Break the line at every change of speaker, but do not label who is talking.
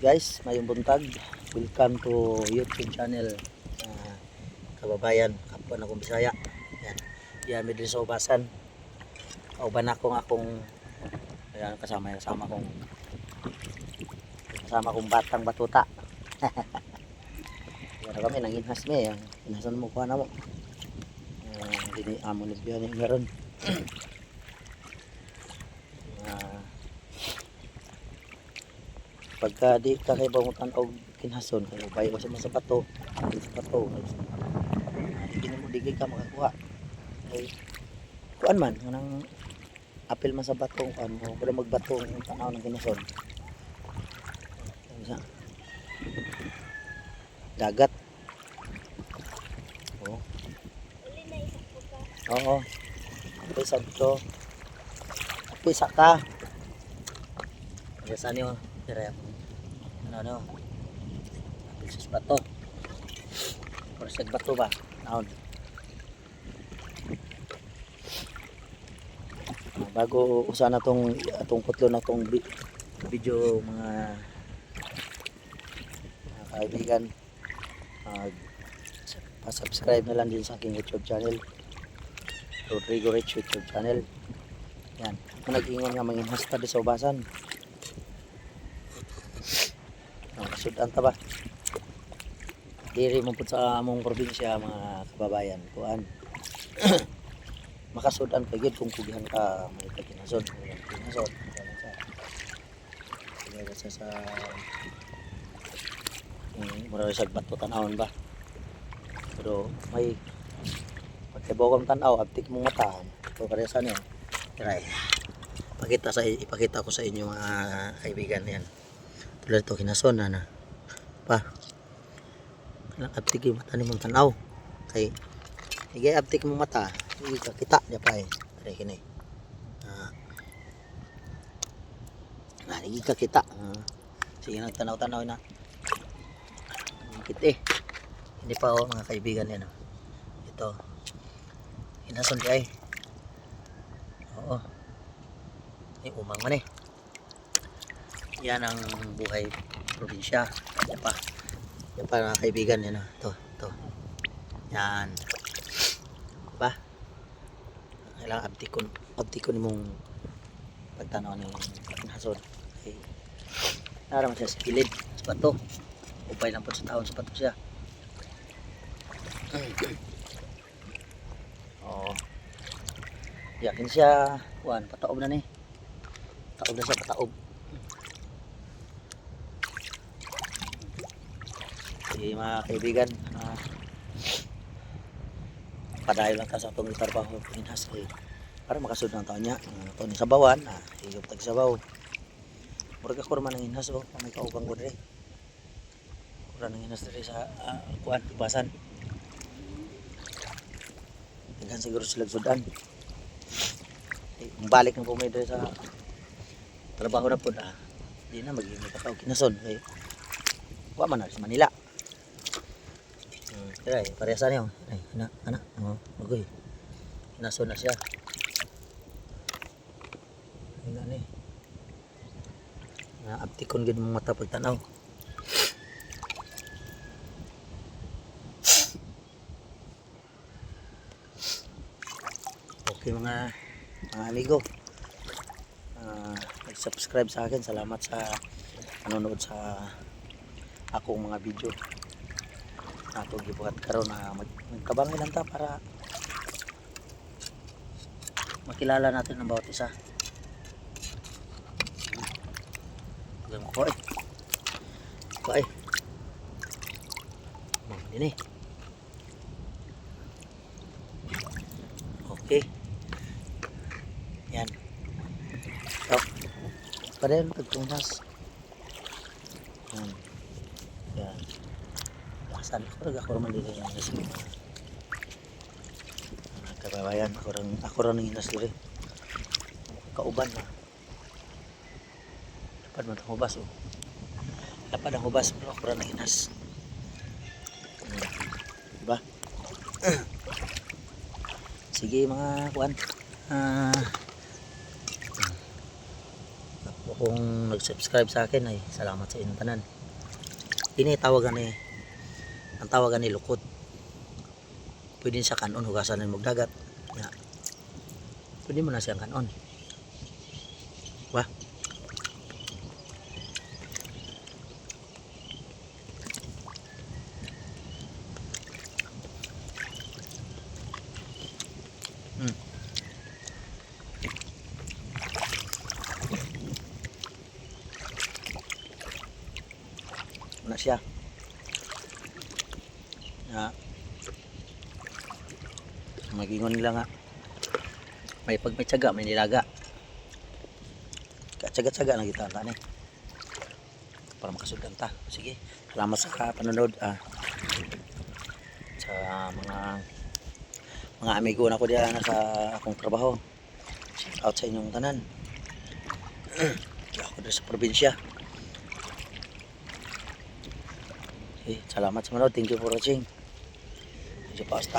Guys, mayong buntag. Welcome to YouTube channel Kababayan, kapwa na kong Bisaya. Yan. Yan, medyo sa ubasan. Kauban akong ayan, kasama kong batang batuta. Yan kami, nanginhas me. Inhasan mo kuha na mo. Hindi amo nagbiyan yung meron. Pagka di ka kay bangutan og kinhason kay bayo sa bato, hindi mo digay ka makakuha. Ay kuan man nang apil man sa bato kan mo pala magbato ang tanaw ng kinhason. Dagat. Oh. Oo. Pisag to. Pisa ka. Biasa niyo, dire ano pisos bato perseg bato ba naon. Bago usa na atong putlo na tong video mga kaibigan, pa-subscribe na lang din sa aking YouTube channel, Rodrigo Rich YouTube channel. Yan, kung nag-ingon nga manginhas ta di sa ubasan. Sudan ta ba? Diri mo pud sa among probinsya mga kababayan, kuan. Makasudan ka gid kung pugihan ka may kinhason. Kinhason sa mura sa bato tanawon ba. Pero may pagkabawang tanaw abtik mong mata. So pareha niyo. Try. Ipakita ko sa inyo mga kaibigan yan. Tulad ito kinason na pa abtik yung mata ni mong tanaw kay higay abtik mong mata hindi ka kita niya pa tari kini hindi ka kita sige nagtanaw-tanaw na kita hindi pa mga kaibigan yan ito kinason di ay oo yung umang man yan ang buhay probinsya. Yan pa mga kaibigan yan to yan ba kailangan abtikon mong pagtanaw ng kinhason okay. Narang siya sa kilid sa bato upay lang po sa taon sa bato siya yakin siya kuhan pataob na ni pataob na siya pataob. Mga kaibigan, padayon lang ta sa itong trabaho pinhas para makasunod ng taon niya ito ni sabawan higop tag sabaw murag ako man ng inhas may kaubang ko dire kura ng inhas dire sa kuan ibasan tingnan siguro sila sudan balik ng pumay dire sa trabaho na po di na magiging katao kinason wa man na sa Manila. Ay, parehas niyo. Ay, anak. Bagoy. Naso na siya. Ay na ni. Naaptikon gid mong mata pagtanaw. Okay mga amigo. Nag-subscribe sa akin. Salamat sa panonood sa akong mga video. Ato gibuhat karon na magkabangay lang ta para makilala natin ang bawat isa. Gawin ko ini okay yan so pareho pagtunas yan saan ako naman dito yung inas kababayan ako rin ng inas dito kauban na lapad mo ng hubas lapad ang hubas pero ako rin ng inas diba sige mga kuwan ako kung nag-subscribe sa akin ay salamat sa inyong tanan. Ini tawagan ni ang tawagan ni lukot. Pwede sa kanon hugasan ng magdagat. Ya. Pwede mo na siyang kanon. Wah. Na siya. Ya. Magingon nila nga. May pag may tiyaga, may nilaga. Tiyaga-tiyaga na kita ni. Para makasudan ta. Sige. Salamat sa panonood. Sa mga amigo na ko diyan sa akong trabaho. Shout out sa inyong tanan. Ako dito sa probinsya. Okay, salamat sa manood. Thank you for watching. Medyo pasta.